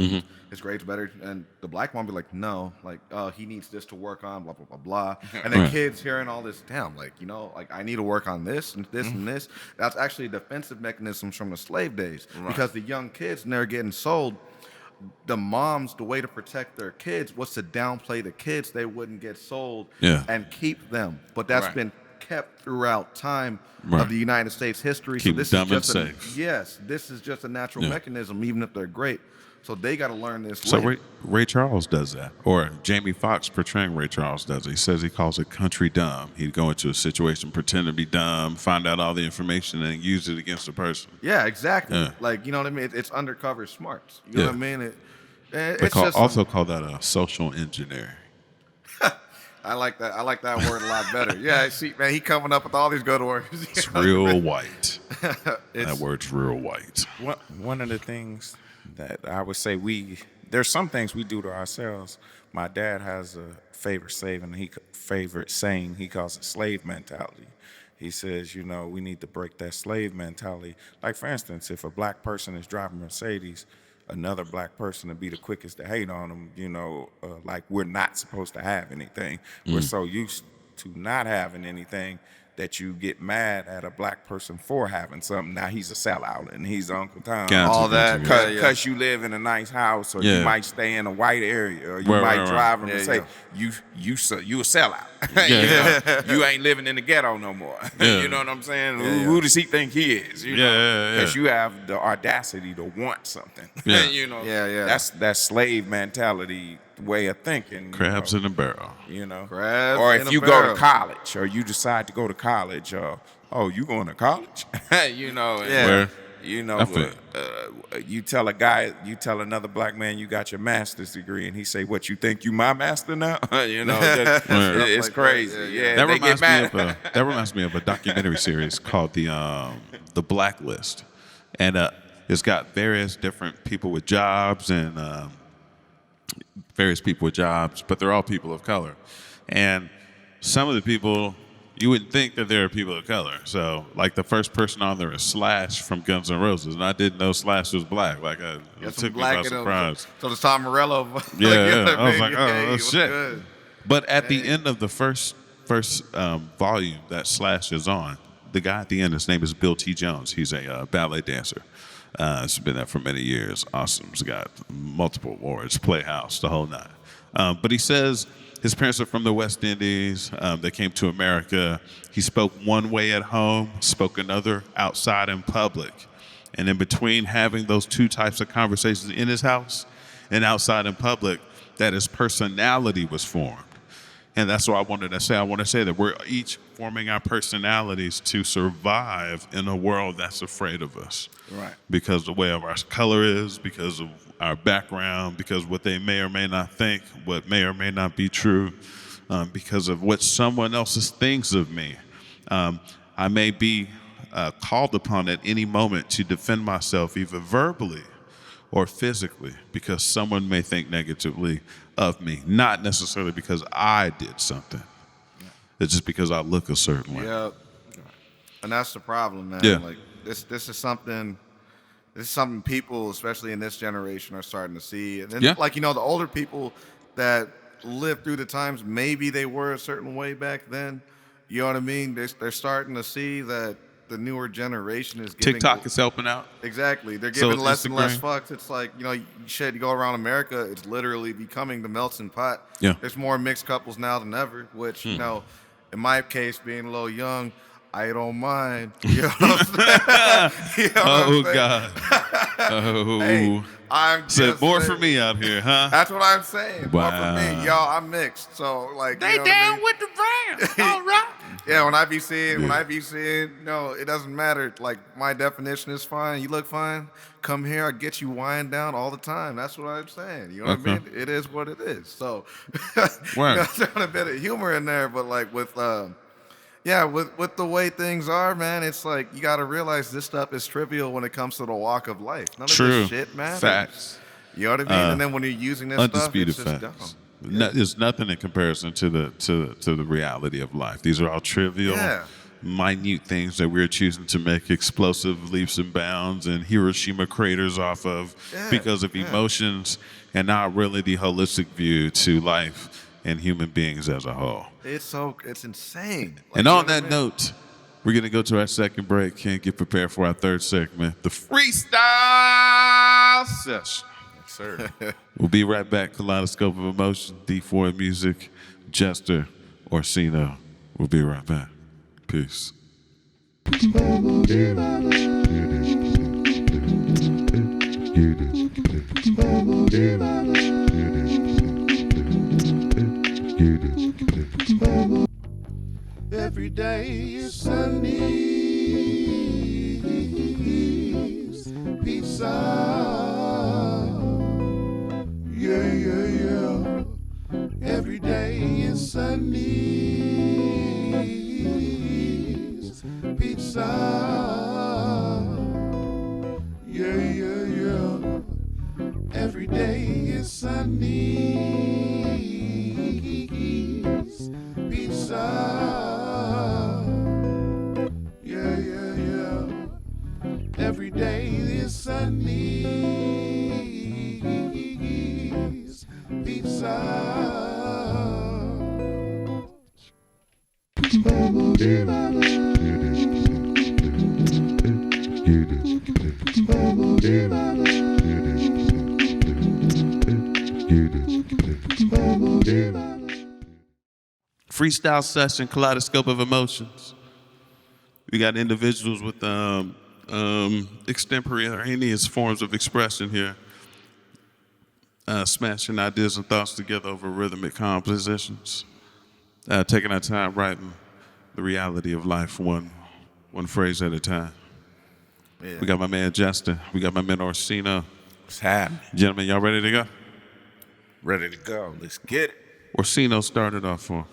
his grades better. And the black mom be like, no, like, he needs this to work on, blah, blah, blah, blah. And then kids hearing all this, damn, like, you know, like, I need to work on this and this and this. That's actually defensive mechanisms from the slave days. Because the young kids, when they're getting sold, the moms, the way to protect their kids was to downplay the kids. They wouldn't get sold and keep them. But that's been kept throughout time of the United States history. Keep so this them is just safe. this is just a natural mechanism, even if they're great. So they got to learn this. So Ray Charles does that, or Jamie Foxx portraying Ray Charles does it. He says he calls it country dumb. He'd go into a situation, pretend to be dumb, find out all the information, and use it against the person. Yeah, exactly. Like, you know what I mean? It's undercover smarts. You know what I mean? They also call that a social engineering. I like that. I like that word a lot better. Yeah, see, man, he coming up with all these good words. It's real white. That word's real white. One of the things that I would say there's some things we do to ourselves. My dad has a favorite saying. He calls it slave mentality. He says, you know, we need to break that slave mentality. Like, for instance, if a black person is driving Mercedes, another black person to be the quickest to hate on them, you know, like we're not supposed to have anything. We're so used to not having anything that you get mad at a black person for having something. Now he's a sellout and he's Uncle Tom. All that. Because you live in a nice house, or you might stay in a white area, or you might drive them and say, you a sellout. You ain't living in the ghetto no more. You know what I'm saying? Who does he think he is? You know? Because you have the audacity to want something. You know? That's that slave mentality way of thinking. Crabs in a barrel. You know? Crabs or in if a you barrel. go to college, or you decide to go to college, oh, you going to college? You know? Where? You know, you tell another black man you got your master's degree, and he say, "What, you think you my master now?" You know, it's like crazy. That reminds me of a documentary series called the Blacklist, and it's got various different people with jobs and but they're all people of color, and some of the people, you wouldn't think that there are people of color. So, like, the first person on there is Slash from Guns N' Roses, and I didn't know Slash was black. Like, it took me by surprise. So it's Tom Morello. I was like, oh shit. Good. But at the end of the first volume that Slash is on, the guy at the end, his name is Bill T. Jones. He's a ballet dancer. He's been there for many years. Awesome. He's got multiple awards, Playhouse, the whole nine. But he says his parents are from the West Indies. They came to America. He spoke one way at home, spoke another outside in public. And in between having those two types of conversations in his house and outside in public, that his personality was formed. And that's what I wanted to say. I want to say that we're each forming our personalities to survive in a world that's afraid of us. Right. Because the way of our color is, because of our background, because what they may or may not think, what may or may not be true, because of what someone else thinks of me. I may be called upon at any moment to defend myself, either verbally or physically, because someone may think negatively of me, not necessarily because I did something. It's just because I look a certain way. Yeah, and that's the problem, man. Yeah. Like this is something people, especially in this generation, are starting to see. And then, Yeah. like, the older people that lived through the times, maybe they were a certain way back then. You know what I mean? They're starting to see that the newer generation is giving TikTok is helping out. Exactly. They're So giving less and less Instagram. fucks. It's like, you go around America, it's literally becoming the melting pot. Yeah. There's more mixed couples now than ever, which, in my case, being a little young, I don't mind. You know what I'm saying? You know what Oh, I'm saying? God. Oh. Hey, I'm Said just more saying. for me out here, huh? That's what I'm saying. More for Wow. me. Y'all, I'm mixed. So, like, They you know what I down mean? with the brand. All right. Yeah, when I be seeing, it doesn't matter. Like, my definition is fine. You look fine. Come here. I get you wind down all the time. That's what I'm saying. You know what I mean? It is what it is. So, Word. throwing a bit of humor in there, but like with the way things are, man, it's like you got to realize this stuff is trivial when it comes to the walk of life. None of True. this shit, man. Facts. You know what I mean? And then when you're using this Undisputed stuff, it's facts. just dumb. There's nothing in comparison to the reality of life. These are all trivial, minute things that we're choosing to make explosive leaps and bounds and Hiroshima craters off of because of emotions and not really the holistic view to life and human beings as a whole. It's insane. Like, And you on know what I that mean? note, we're going to go to our second break and get prepared for our third segment, the freestyle session. Sir. We'll be right back. Kaleidoscope of Emotion, D4YMUSIC, Jesster, Orseno. We'll be right back. Peace. Every day is Sundays, pizza. Yeah, yeah, yeah. Every day is Sundays, pizza. Yeah, yeah, yeah. Every day is Sundays, pizza. Yeah, yeah, yeah. Every day is Sundays, pizza. Freestyle session, Kaleidoscope of Emotions. We got individuals with extemporaneous forms of expression here, smashing ideas and thoughts together over rhythmic compositions, taking our time writing the reality of life one phrase at a time. Yeah. We got my man Jesster. We got my man Orseno. What's happening? Gentlemen, y'all ready to go? Ready to go. Let's get it. Orseno started off for.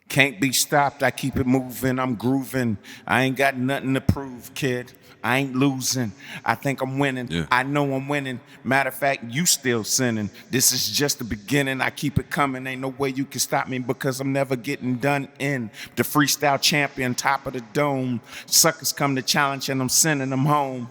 Can't be stopped, I keep it moving, I'm grooving. I ain't got nothing to prove, kid. I ain't losing. I think I'm winning. Yeah. I know I'm winning. Matter of fact, you still sinning. This is just the beginning. I keep it coming. Ain't no way you can stop me because I'm never getting done in. The freestyle champion, top of the dome. Suckers come to challenge and I'm sending them home.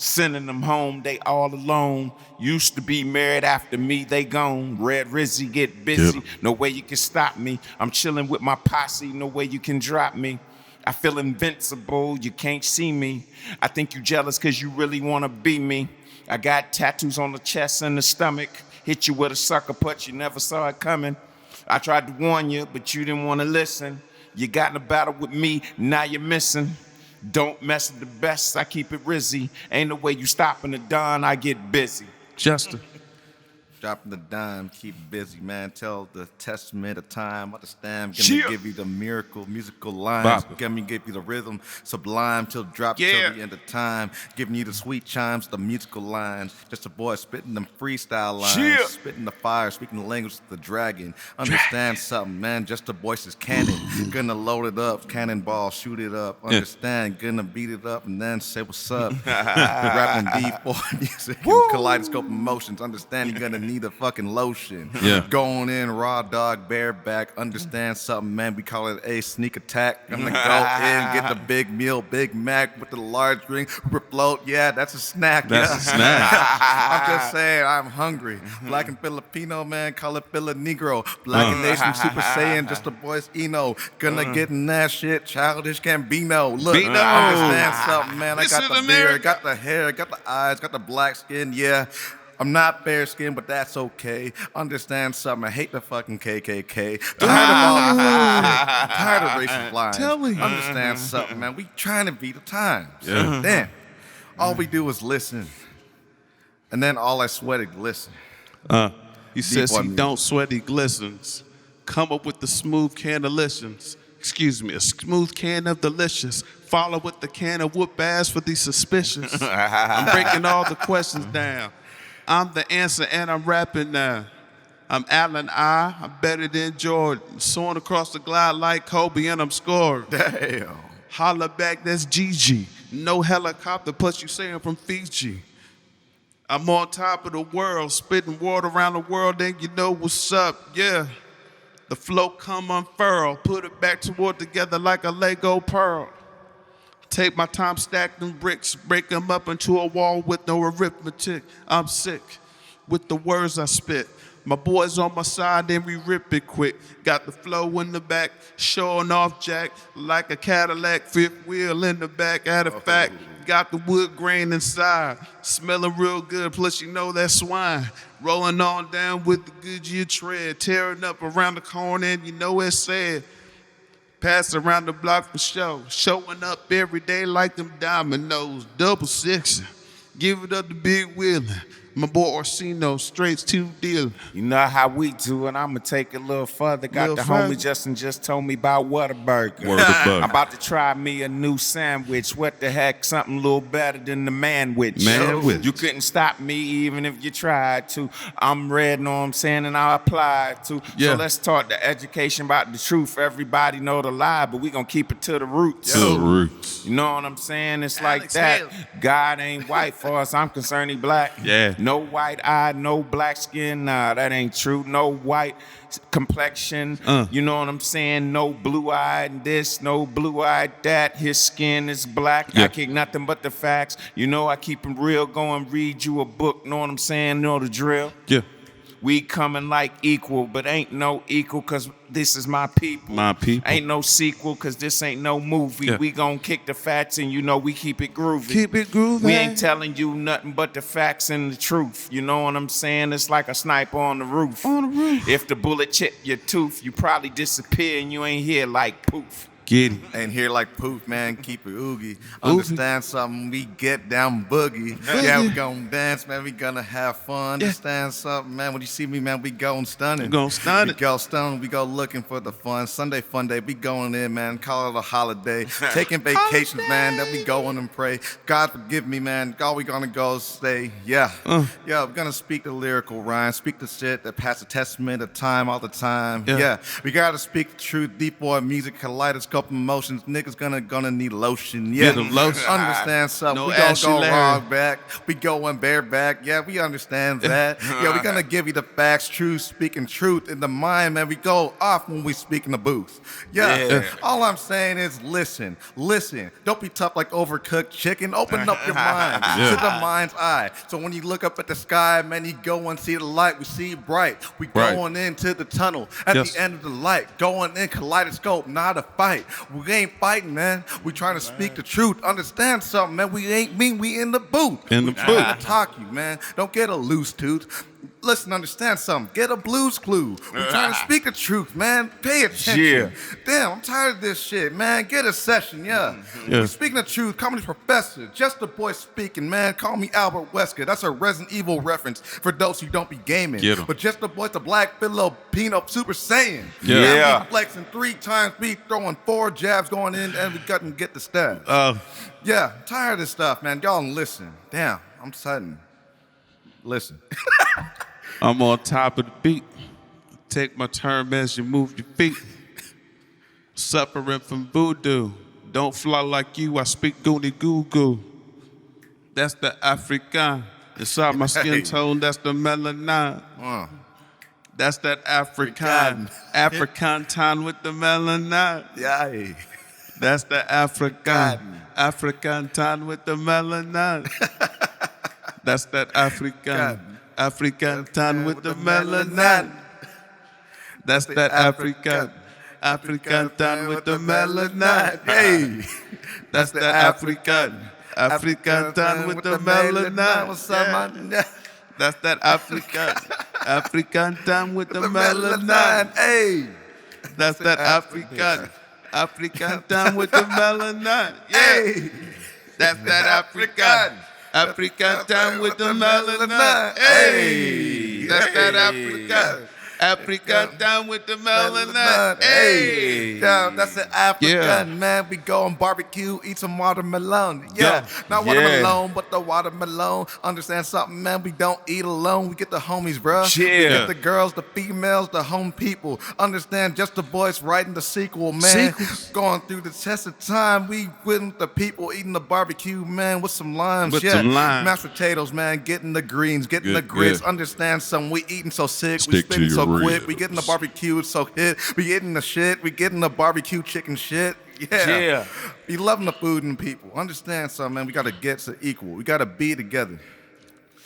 Sending them home, they all alone. Used to be married, after me, they gone. Red Rizzy get busy, no way you can stop me. I'm chilling with my posse, no way you can drop me. I feel invincible, you can't see me. I think you jealous cause you really wanna be me. I got tattoos on the chest and the stomach. Hit you with a sucker punch, you never saw it coming. I tried to warn you, but you didn't wanna listen. You got in a battle with me, now you're missing. Don't mess with the best, I keep it rizzy. Ain't no way you stopping the dawn, I get busy. Jesster. dropping the dime, keep busy, man. Tell the testament of time. Understand, gonna give you the miracle, musical lines. Gonna give you the rhythm, sublime, till drop till the end of time. Giving you the sweet chimes, the musical lines. Just a boy spitting them freestyle lines. Spitting the fire, speaking the language of the dragon. Understand something, man. Just a voice is cannon. Gonna load it up, cannonball, shoot it up. Understand, gonna beat it up and then say what's up. Rapping D4 music and kaleidoscope emotions. Understand, you're gonna need a fucking lotion. Going in raw dog bareback. Understand something, man. We call it a sneak attack. I'm gonna go in, get the big meal, Big Mac with the large ring, float. Yeah, that's a snack. That's a snack. I'm just saying, I'm hungry. Black and Filipino, man, call it Fila Negro. Black and Nation, Super Saiyan, just a boy's Eno. Gonna get in that shit, childish Gambino. Look, understand something, man. I got the beard, got the hair, got the eyes, got the black skin. Yeah, I'm not fair skinned, but that's okay. Understand something. I hate the fucking KKK. Tired of racist lines. Understand something, man. We trying to beat the times. Damn. All we do is listen. And then all I sweat is glisten. He says he don't sweat, he glistens. Come up with the smooth can of delicious. Excuse me, a smooth can of delicious. Follow with the can of whoop ass for the suspicious. I'm breaking all the questions down. I'm the answer and I'm rapping now. I'm Allen I'm better than Jordan. Soaring across the glide like Kobe and I'm scoring. Damn. Holla back, that's GG. No helicopter, plus you say I'm from Fiji. I'm on top of the world, spitting water around the world, then you know what's up, yeah. The flow come unfurl, put it back toward together like a Lego pearl. Take my time, stack them bricks, break them up into a wall with no arithmetic. I'm sick with the words I spit. My boys on my side, then we rip it quick. Got the flow in the back, showing off jack like a Cadillac, fifth wheel in the back. Out of fact, got the wood grain inside, smelling real good. Plus, you know that swine. Rolling on down with the Goodyear tread, tearing up around the corner, and you know it's sad. Pass around the block for show, showing up every day like them dominoes, double sixing. Give it up to Big Wheeling. My boy Orseno, straight to deal. You know how we do it. I'm going to take it a little further. Got the homie Justin just told me about Whataburger. I'm about to try me a new sandwich. What the heck? Something a little better than the manwich. You couldn't stop me even if you tried to. I'm red, know what I'm saying, and I applied to. So let's talk the education about the truth. Everybody know the lie, but we going to keep it to the roots. To the roots. You know what I'm saying? It's like that. God ain't white for us. I'm concerned he black. No white eye, no black skin. Nah, that ain't true. No white complexion. You know what I'm saying? No blue-eyed this, no blue-eyed that. His skin is black. I kick nothing but the facts. You know I keep him real. Go and read you a book. Know what I'm saying? Know the drill? We coming like equal, but ain't no equal because this is my people. My people. Ain't no sequel because this ain't no movie. We gon' kick the facts and you know we keep it groovy. Keep it groovy. We ain't telling you nothing but the facts and the truth. You know what I'm saying? It's like a sniper on the roof. On the roof. If the bullet chip your tooth, you probably disappear and you ain't here like poof. Get it. Ain't here like poof, man. Keep it oogie. Understand something? We get down boogie. Yeah, we gonna dance, man. We gonna have fun. Understand something, man? When you see me, man, we going stunning. We going stunning. We go stunning. We go looking for the fun. Sunday fun day. We going in, man. Call it a holiday. Taking vacations, man. Then we going and pray. God forgive me, man. All we gonna go is stay. Yeah, we're gonna speak the lyrical rhyme. Speak the shit that pass the testament of time all the time. Yeah, we gotta speak the truth. DFOYMUSIC, Kaleidoscope emotions. Niggas gonna need lotion. Yeah, lotion. Understand something? No we gonna go Larry. raw back. We going bareback. Yeah, we understand that. Yeah, we gonna give you the facts, truth, speaking truth in the mind, man. We go off when we speak in the booth. Yeah. All I'm saying is listen. Don't be tough like overcooked chicken. Open up your mind to the mind's eye. So when you look up at the sky, man, you go and see the light. We see bright. We going into the tunnel at the end of the light. Going in kaleidoscope, not a fight. We ain't fighting, man. We trying to speak the truth. Understand something, man. We ain't mean. We in the booth. In the booth. Talk you, man. Don't get a loose tooth. Listen, understand something. Get a blues clue. We're trying to speak the truth, man. Pay attention. Yeah. Damn, I'm tired of this shit, man. Get a session, yeah. Yeah. We're speaking the truth. Comedy professor. Just the boy speaking, man. Call me Albert Wesker. That's a Resident Evil reference for those who don't be gaming. Get 'em. But just the boy's the black Filipino Super Saiyan. Yeah. We flexing 3 times, we throwing 4 jabs going in, and we couldn't get the stab. Yeah, I'm tired of this stuff, man. Y'all listen. Damn, I'm sudden. Listen. I'm on top of the beat. Take my turn as you move your feet. Suffering from voodoo. Don't fly like you, I speak goony goo goo. That's the African. Inside my skin tone, that's the melanin. That's that African. African time with the melanin. Yeah. That's the African. African time with the melanin. That's that African. African tan with the melanin. That's that African. African tan with the melanin. Hey. That's the African. African tan with the melanin. What's up, man? That's that African. African tan with the melanin. Hey. That's that African. African tan with the melanin. Hey. That's that African. African time with the melanin. Hey, that's that African. African time with the melanin. Hey, yeah, that's an African, Yeah. man. We go on barbecue, eat some watermelon. Yeah, Yeah. not watermelon, but the watermelon. Understand something, man? We don't eat alone. We get the homies, bruh. We Yeah. get the girls, the females, the home people. Understand? Just the boys writing the sequel, man. Going through the test of time. We with the people eating the barbecue, man, with some limes. With yeah. some limes. Mashed potatoes, man. Getting the greens, getting the Good, grits. good. Understand something? We eating so sick. We Stick to spitting so your quick. We getting the barbecue so hit. We getting the shit. We getting the barbecue chicken shit. Yeah. Yeah. We loving the food and people. Understand something, man? We gotta get to equal. We gotta be together.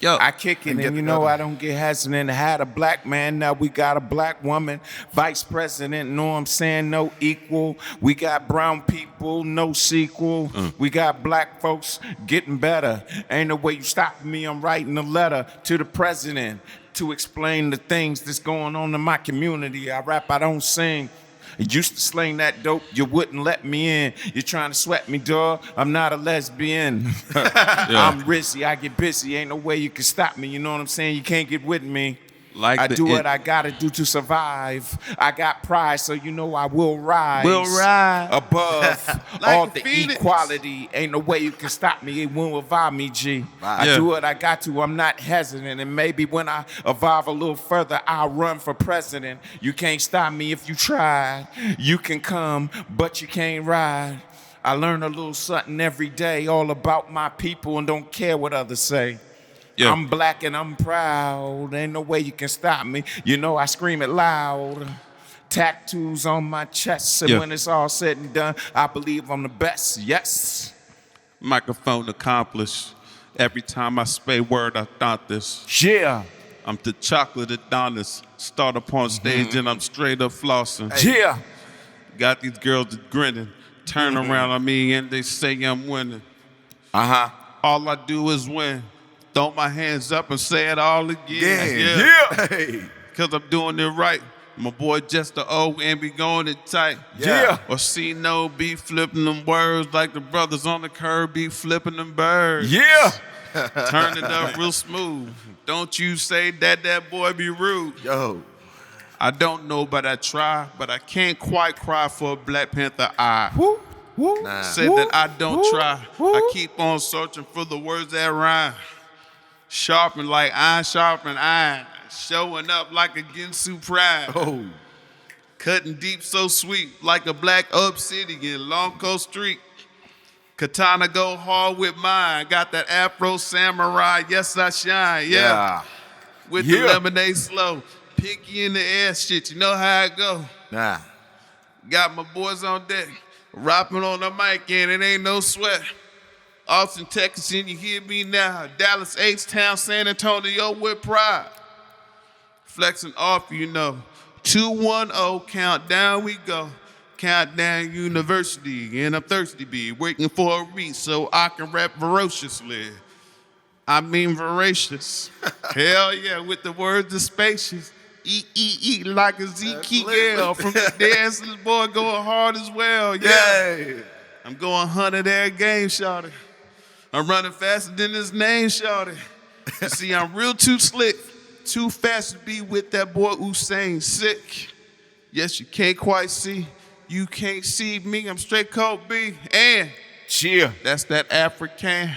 Yo, I kick it, And and get you know together. I don't get hesitant. I had a black man, now we got a black woman. Vice president, know what I'm saying? No equal. We got brown people, no sequel. We got black folks getting better. Ain't no way you stopping me. I'm writing a letter to the president to explain the things that's going on in my community. I rap, I don't sing. I used to sling that dope, you wouldn't let me in. You're trying to sweat me, dog. I'm not a lesbian. I'm risky, I get busy. Ain't no way you can stop me, you know what I'm saying? You can't get with me. Like I the do it- what I gotta do to survive. I got pride, so you know I will rise. Will rise. Above Like all the the phoenix. equality. Ain't no way you can stop me. It won't revive me, G. I Yeah. do what I got to. I'm not hesitant. And maybe when I evolve a little further, I'll run for president. You can't stop me if you try. You can come, but you can't ride. I learn a little something every day, all about my people, and don't care what others say. Yeah. I'm black and I'm proud. Ain't no way you can stop me. You know I scream it loud. Tattoos on my chest, and Yeah. when it's all said and done, I believe I'm the best. Yes. microphone accomplished. Every time I spay word, I thought this. Yeah. I'm the chocolate Adonis. Start up on stage and I'm straight up flossing. Yeah. Got these girls that grinning. Turn around on me and they say I'm winning. Uh-huh. All I do is win. Throw my hands up and say it all again. Yeah. Hey. Cause I'm doing it right. My boy Jesster and be going it tight. Yeah. Or see no be flipping them words like the brothers on the curb be flipping them birds. Yeah. Turn it up real smooth. Don't you say that boy be rude. Yo. I don't know, but I try. But I can't quite cry for a Black Panther eye. Woo. Woo. Say Woo. that I don't Woo. try. Woo. I keep on searching for the words that rhyme. Sharpen like iron, sharpen iron. Showing up like a Ginsu pride. Oh. Cutting deep so sweet like a black obsidian, Long Coast Street. Katana go hard with mine. Got that Afro samurai, yes I shine, yeah. With the Yeah. lemonade slow. Picky in the air shit, you know how it go. Nah. Got my boys on deck, rapping on the mic and it ain't no sweat. Austin, Texas, and you hear me now. Dallas, H-Town, San Antonio with pride. Flexing off, you know. 210, countdown we go. Countdown University, and I'm thirsty, be waiting for a read so I can rap ferociously. I mean voracious. Hell yeah, with the words of spacious. Eat like a Zeke girl from the dancers, boy, going hard as well. Yeah. I'm going 100 every game, shawty. I'm running faster than his name, shawty. You see, I'm real too slick, too fast to be with that boy Usain sick. Yes, you can't quite see. You can't see me. I'm straight cold B. And Cheer. that's that African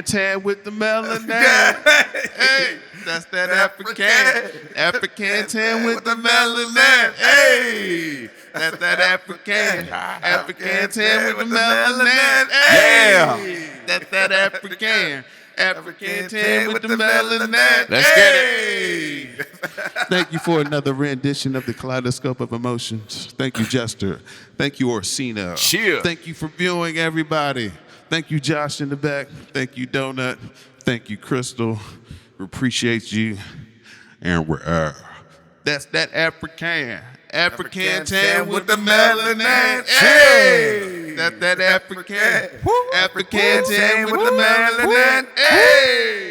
tan with the melanin. Hey, that's that African tan with the melanin. Hey, that's that African tan with the melanin. Hey, that's that African tan with the melanin. Let's get it. Thank you for another rendition of the Kaleidoscope of Emotions. Thank you, Jesster. Thank you, Orseno. Cheer. Thank you for viewing, everybody. Thank you, Josh in the back. Thank you, Donut. Thank you, Crystal. We appreciate you. And we're that's that African tan with the melanin. Hey, that's that African tan with the melanin. Hey.